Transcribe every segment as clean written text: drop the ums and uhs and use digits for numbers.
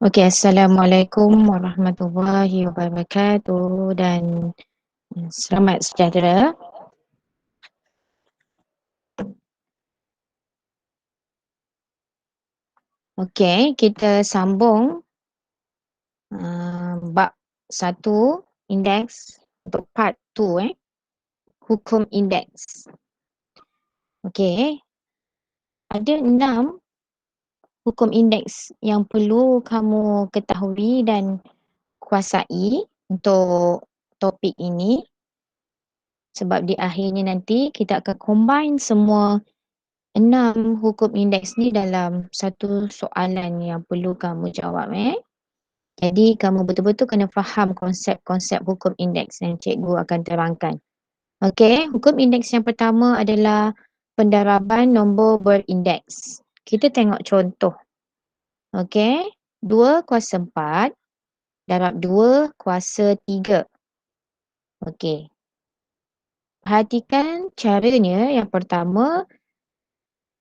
Okey, Assalamualaikum warahmatullahi wabarakatuh dan selamat sejahtera. Okey, kita sambung bab 1 indeks untuk part 2 hukum indeks. Okey, ada 6 hukum indeks yang perlu kamu ketahui dan kuasai untuk topik ini, sebab di akhirnya nanti kita akan combine semua 6 hukum indeks ni dalam satu soalan yang perlu kamu jawab. Jadi kamu betul-betul kena faham konsep-konsep hukum indeks yang cikgu akan terangkan. Okey, hukum indeks yang pertama adalah pendaraban nombor berindeks. Kita tengok contoh. Okey, 2 kuasa 4 darab 2 kuasa 3. Okey, perhatikan caranya. Yang pertama,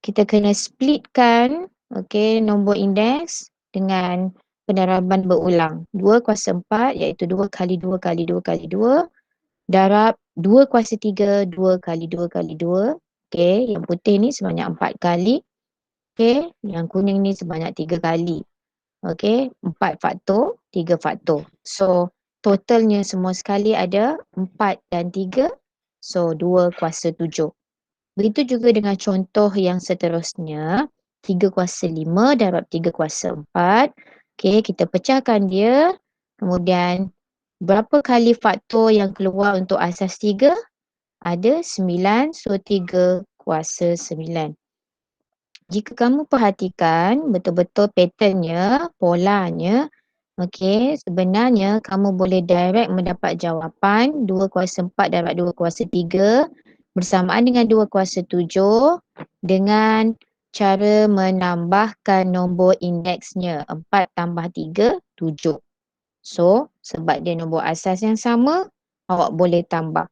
kita kena splitkan nombor indeks dengan pendaraban berulang. 2 kuasa 4 iaitu 2 kali 2 kali 2 kali 2 darab 2 kuasa 3, 2 kali 2 kali 2. Okey, yang putih ni sebanyak 4 kali. Okey, yang kuning ni sebanyak 3 kali. Okey, 4 faktor, 3 faktor. So, totalnya semua sekali ada 4 dan 3. So, 2 kuasa 7. Begitu juga dengan contoh yang seterusnya, 3 kuasa 5 darab 3 kuasa 4. Okey, kita pecahkan dia. Kemudian, berapa kali faktor yang keluar untuk asas 3? Ada 9, so 3 kuasa 9. Jika kamu perhatikan betul-betul patternnya, polanya, sebenarnya kamu boleh direct mendapat jawapan 2 kuasa 4 darab 2 kuasa 3 bersamaan dengan 2 kuasa 7 dengan cara menambahkan nombor indeksnya. 4 tambah 3, 7. So, sebab dia nombor asas yang sama, awak boleh tambah.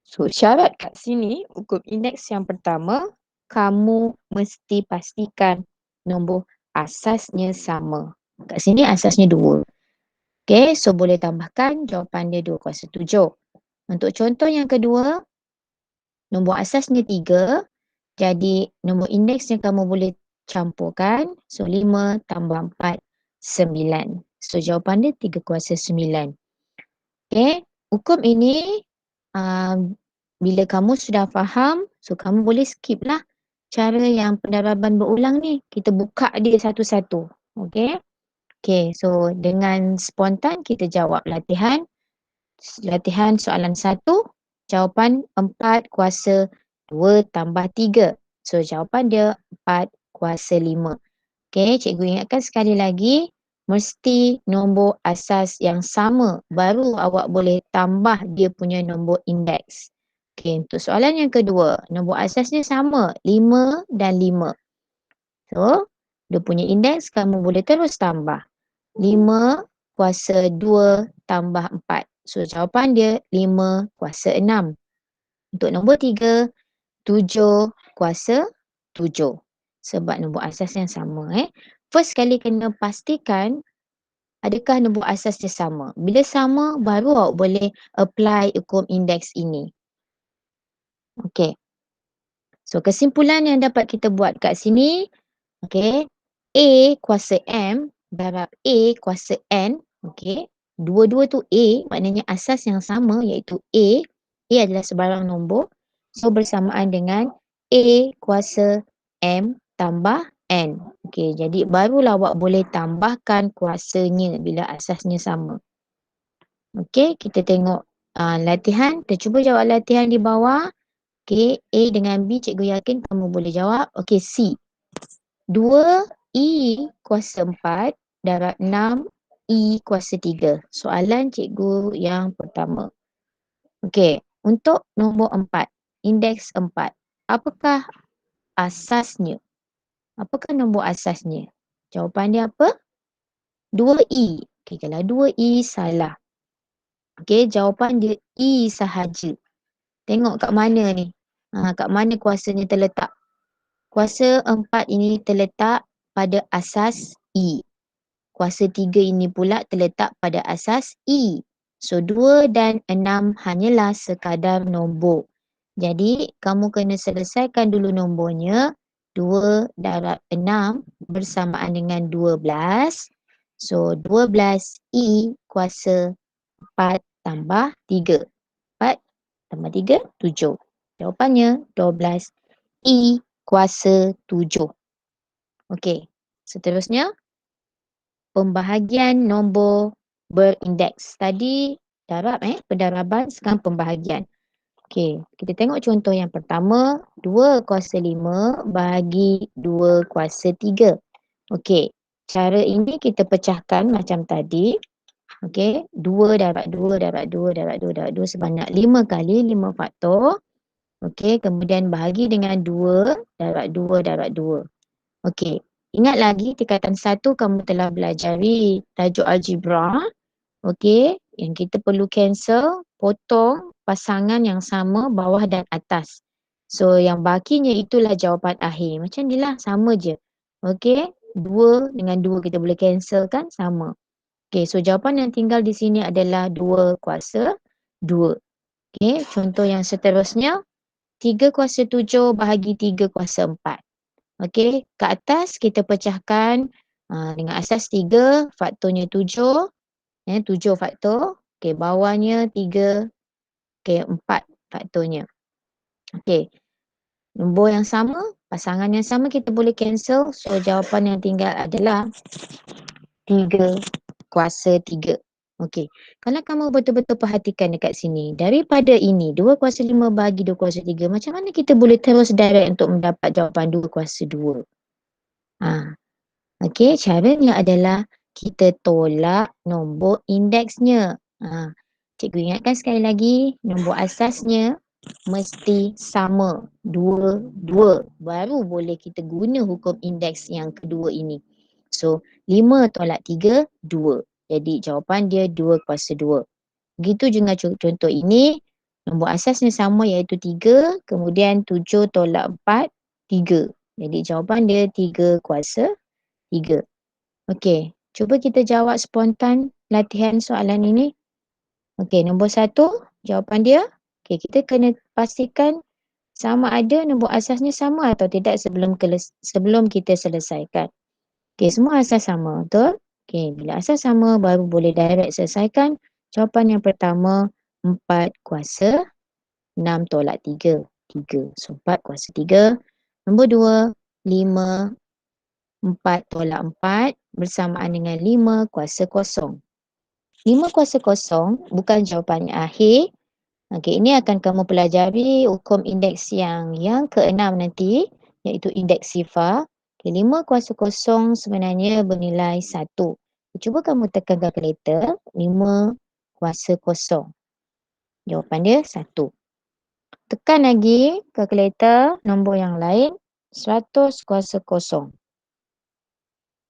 So, syarat kat sini, hukum indeks yang pertama, kamu mesti pastikan nombor asasnya sama. Kat sini asasnya 2. Okey, so boleh tambahkan jawapan dia 2 kuasa 7. Untuk contoh yang kedua, nombor asasnya 3. Jadi, nombor indeksnya kamu boleh campurkan. So, 5 tambah 4, 9. So, jawapan dia 3 kuasa 9. Okey, hukum ini bila kamu sudah faham, so kamu boleh skip lah cara yang pendaraban berulang ni. Kita buka dia satu-satu. Okey. Okey, so dengan spontan kita jawab latihan. Latihan soalan 1, jawapan 4 kuasa 2 tambah 3. So jawapan dia 4 kuasa 5. Okey, cikgu ingatkan sekali lagi, mesti nombor asas yang sama baru awak boleh tambah dia punya nombor indeks. Okey, untuk soalan yang kedua, nombor asasnya sama, 5 dan 5. So, dia punya indeks kamu boleh terus tambah. 5 kuasa 2 tambah 4. So, jawapan dia 5 kuasa 6. Untuk nombor 3, 7 kuasa 7. Sebab nombor asas yang sama. First kali kena pastikan adakah nombor asas dia sama. Bila sama, baru awak boleh apply hukum indeks ini. Okey. So, kesimpulan yang dapat kita buat kat sini, okey, A kuasa M darab A kuasa N, okey. Dua-dua tu A, maknanya asas yang sama iaitu A. A adalah sebarang nombor. So, bersamaan dengan A kuasa M tambah N. Okey, jadi barulah awak boleh tambahkan kuasanya bila asasnya sama. Okey, kita tengok latihan. Kita cuba jawab latihan di bawah. Okey, A dengan B cikgu yakin kamu boleh jawab. Okey, C. 2E kuasa 4 darab 6E kuasa 3. Soalan cikgu yang pertama. Okey, untuk nombor 4, indeks 4. Apakah asasnya? Apakah nombor asasnya? Jawapan dia apa? 2E. Okey, kalau 2E salah. Okey, jawapan dia E sahaja. Tengok kat mana ni? Kat mana kuasanya terletak? Kuasa 4 ini terletak pada asas E. kuasa 3 ini pula terletak pada asas E. So, 2 dan 6 hanyalah sekadar nombor. Jadi, kamu kena selesaikan dulu nombornya. 2 darab 6 bersamaan dengan 12. So, 12 E kuasa 4 tambah 3. 4 tambah 3, 7. Jawapannya 12 E kuasa 7. Okey, seterusnya pembahagian nombor berindeks. Tadi darab pendaraban, sekarang pembahagian. Okey, kita tengok contoh yang pertama, 2 kuasa 5 bahagi 2 kuasa 3. Okey, cara ini kita pecahkan macam tadi. Okey, 2 darab 2 darab 2 darab 2 darab 2 sebanyak 5 kali 5 faktor. Okey, kemudian bahagi dengan 2 darab 2 darab 2. Okey, ingat lagi tingkatan 1 kamu telah belajari tajuk algebra. Okey, yang kita perlu cancel, potong pasangan yang sama bawah dan atas. So, yang bakinya itulah jawapan akhir. Macam ni lah, sama je. Okey, 2 dengan 2 kita boleh cancel kan, sama. Okey, so jawapan yang tinggal di sini adalah 2 kuasa 2. Okey, contoh yang seterusnya, 3 kuasa 7 bahagi 3 kuasa 4. Okey, ke atas kita pecahkan dengan asas 3, faktornya 7. 7 faktor. Okey, bawahnya 3. Okey, 4 faktornya. Okey, nombor yang sama, pasangan yang sama kita boleh cancel. So, jawapan yang tinggal adalah 3 kuasa 3. Okey, kalau kamu betul-betul perhatikan dekat sini, daripada ini 2 kuasa 5 bagi 2 kuasa 3, macam mana kita boleh terus direct untuk mendapat jawapan 2 kuasa 2? Okey, caranya adalah kita tolak nombor indeksnya. Cikgu ingatkan sekali lagi, nombor asasnya mesti sama. 2, 2. Baru boleh kita guna hukum indeks yang kedua ini. So, 5 tolak 3, 2. Jadi, jawapan dia 2 kuasa 2. Begitu juga contoh ini, nombor asasnya sama iaitu 3, kemudian 7 tolak 4, 3. Jadi, jawapan dia 3 kuasa 3. Okey, cuba kita jawab spontan latihan soalan ini. Okey, nombor 1, jawapan dia. Okey, kita kena pastikan sama ada nombor asasnya sama atau tidak sebelum kita selesaikan. Okey, semua asas sama, betul? Okey, bila asas sama baru boleh direct selesaikan. Jawapan yang pertama, 4 kuasa 6 tolak 3, 3. So, 4 kuasa 3. Nombor 2, 5 4 tolak 4 bersamaan dengan 5 kuasa kosong. 5 kuasa kosong bukan jawapannya akhir. Okey, ini akan kamu pelajari hukum indeks yang ke-6 nanti, iaitu indeks sifar. Okay, 5 kuasa kosong sebenarnya bernilai 1. Cuba kamu tekan kalkulator, 5 kuasa kosong. Jawapan dia 1. Tekan lagi kalkulator nombor yang lain, 100 kuasa kosong.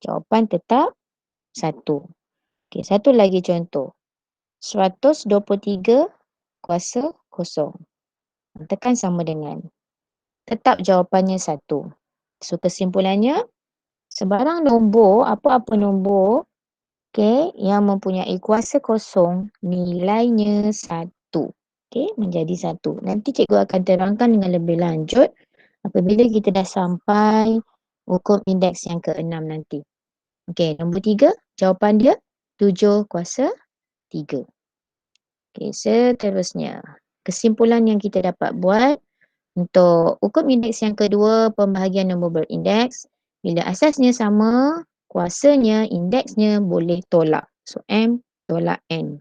Jawapan tetap 1. Okey, satu lagi contoh. 123 kuasa kosong. Tekan sama dengan. Tetap jawapannya 1. So, kesimpulannya, sebarang nombor, apa-apa nombor, yang mempunyai kuasa kosong, nilainya 1. Menjadi 1. Nanti cikgu akan terangkan dengan lebih lanjut apabila kita dah sampai hukum indeks yang ke-6 nanti. Nombor 3, jawapan dia 7 kuasa 3. Seterusnya. Kesimpulan yang kita dapat buat untuk hukum indeks yang kedua, pembahagian nombor berindeks. Bila asasnya sama, kuasanya, indeksnya boleh tolak. So, M tolak N.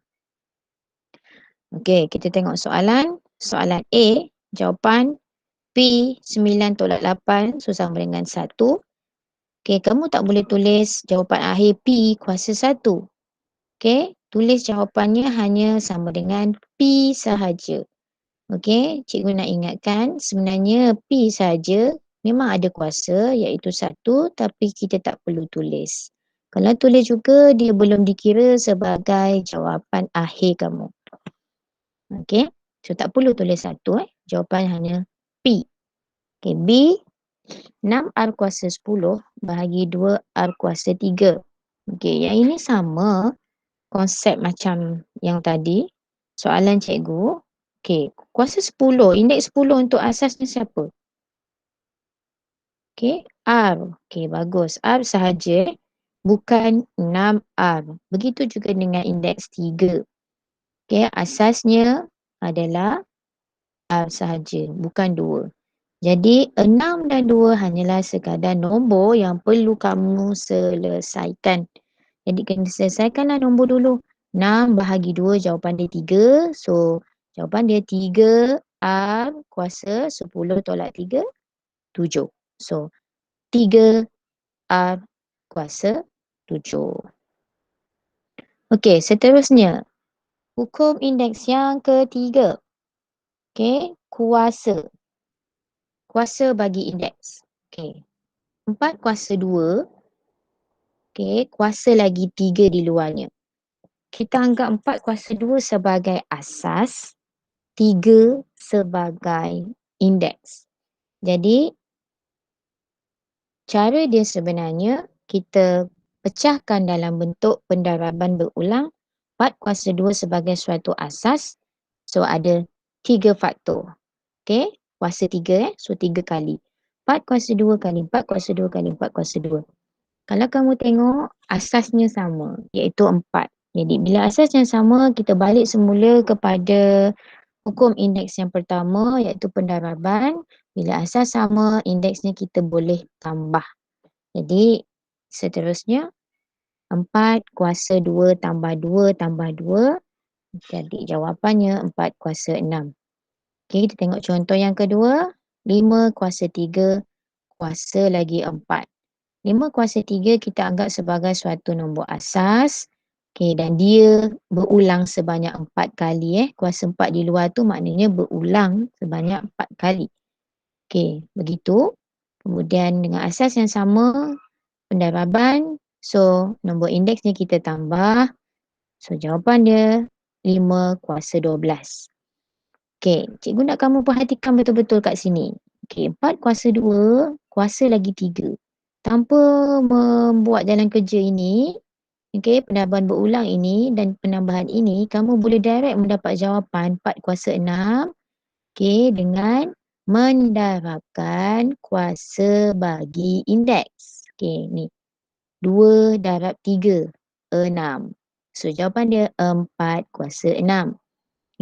Kita tengok soalan. Soalan A, jawapan P 9 tolak 8, so sama dengan 1. Kamu tak boleh tulis jawapan akhir P kuasa 1. Tulis jawapannya hanya sama dengan P sahaja. Cikgu nak ingatkan sebenarnya P sahaja memang ada kuasa iaitu 1, tapi kita tak perlu tulis. Kalau tulis juga dia belum dikira sebagai jawapan akhir kamu. So tak perlu tulis 1. Jawapan hanya P. B, 6R kuasa 10 bahagi 2R kuasa 3. Okey, yang ini sama konsep macam yang tadi, soalan cikgu. Okey, kuasa 10, indeks 10 untuk asasnya siapa? Okey, R. Okey, bagus. R sahaja, bukan 6R. Begitu juga dengan indeks 3. Okey, asasnya adalah R sahaja, bukan 2. Jadi 6 dan 2 hanyalah sekadar nombor yang perlu kamu selesaikan. Jadi kena selesaikanlah nombor dulu. 6 bahagi 2 jawapan dia 3. So jawapan dia 3 R kuasa 10 tolak 3, 7. So 3 R kuasa 7. Okey, seterusnya. Hukum indeks yang ketiga. Okey, kuasa. Kuasa bagi indeks. Okey. 4 kuasa 2. Okey, kuasa lagi 3 di luarnya. Kita anggap 4 kuasa 2 sebagai asas, 3 sebagai indeks. Jadi, cara dia sebenarnya, kita pecahkan dalam bentuk pendaraban berulang. 4 kuasa 2 sebagai suatu asas. So, ada 3 faktor. Okey, kuasa 3 So, 3 kali. 4 kuasa 2 kali 4 kuasa 2 kali 4 kuasa 2. Kalau kamu tengok, asasnya sama, iaitu 4. Jadi, bila asas yang sama, kita balik semula kepada hukum indeks yang pertama, iaitu pendaraban. Bila asas sama, indeksnya kita boleh tambah. Jadi, seterusnya, 4 kuasa 2 tambah 2 tambah 2. Jadi, jawapannya 4 kuasa 6. Okey, kita tengok contoh yang kedua. 5 kuasa 3 kuasa lagi 4. 5 kuasa 3 kita anggap sebagai suatu nombor asas. Okey, dan dia berulang sebanyak 4 kali. Kuasa 4 di luar tu maknanya berulang sebanyak 4 kali. Okey, begitu. Kemudian dengan asas yang sama, pendaraban. So, nombor indeksnya kita tambah. So, jawapan dia 5 kuasa 12. Okey, cikgu nak kamu perhatikan betul-betul kat sini. Okey, 4 kuasa 2, kuasa lagi 3. Tanpa membuat jalan kerja ini, okey, penambahan berulang ini dan penambahan ini, kamu boleh direct mendapat jawapan 4 kuasa 6, okey, dengan mendarabkan kuasa bagi indeks. Okey, ni. 2 darab 3, 6. So, jawapan dia 4 kuasa 6.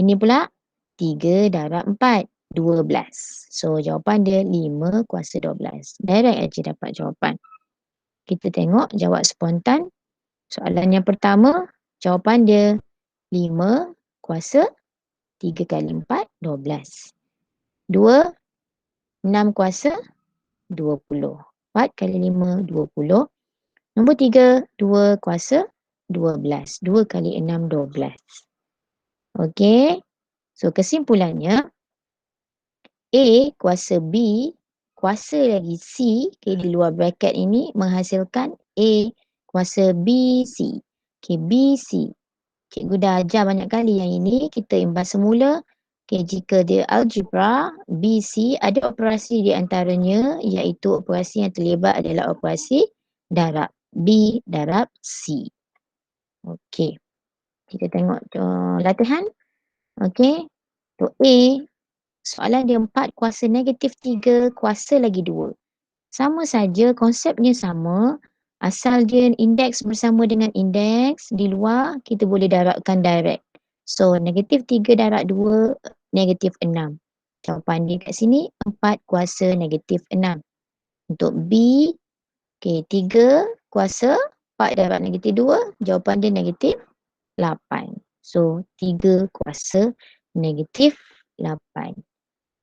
Ini pula 3 darab 4, 12. So, jawapan dia 5 kuasa 12. Direct aja dapat jawapan. Kita tengok jawab spontan. Soalan yang pertama, jawapan dia 5 kuasa 3 kali 4, 12. 2, 6 kuasa 20. 4 kali 5, 20. Nombor 3, 2 kuasa 12. 2 kali 6, 12. Okey. So, kesimpulannya, A kuasa B, kuasa lagi C, okay, di luar bracket ini menghasilkan A kuasa BC. Okay, BC. Cikgu dah ajar banyak kali yang ini, kita imbas semula. Okay, jika dia algebra, BC ada operasi di antaranya, iaitu operasi yang terlibat adalah operasi darab. B darab C. Okay, kita tengok latihan. Okay, untuk A, soalan dia 4 kuasa negatif 3 kuasa lagi 2. Sama saja, konsepnya sama. Asal dia indeks bersama dengan indeks di luar, kita boleh darabkan direct. So, negatif 3 darab 2, negatif 6. Jawapan dia kat sini, 4 kuasa negatif 6. Untuk B, okay, 3 kuasa 4 darab negatif 2, jawapan dia negatif 8. So, 3 kuasa negatif 8.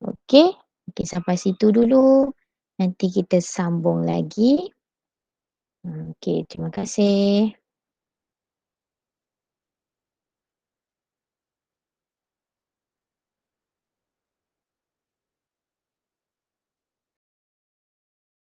Okey, okey sampai situ dulu. Nanti kita sambung lagi. Okey, terima kasih.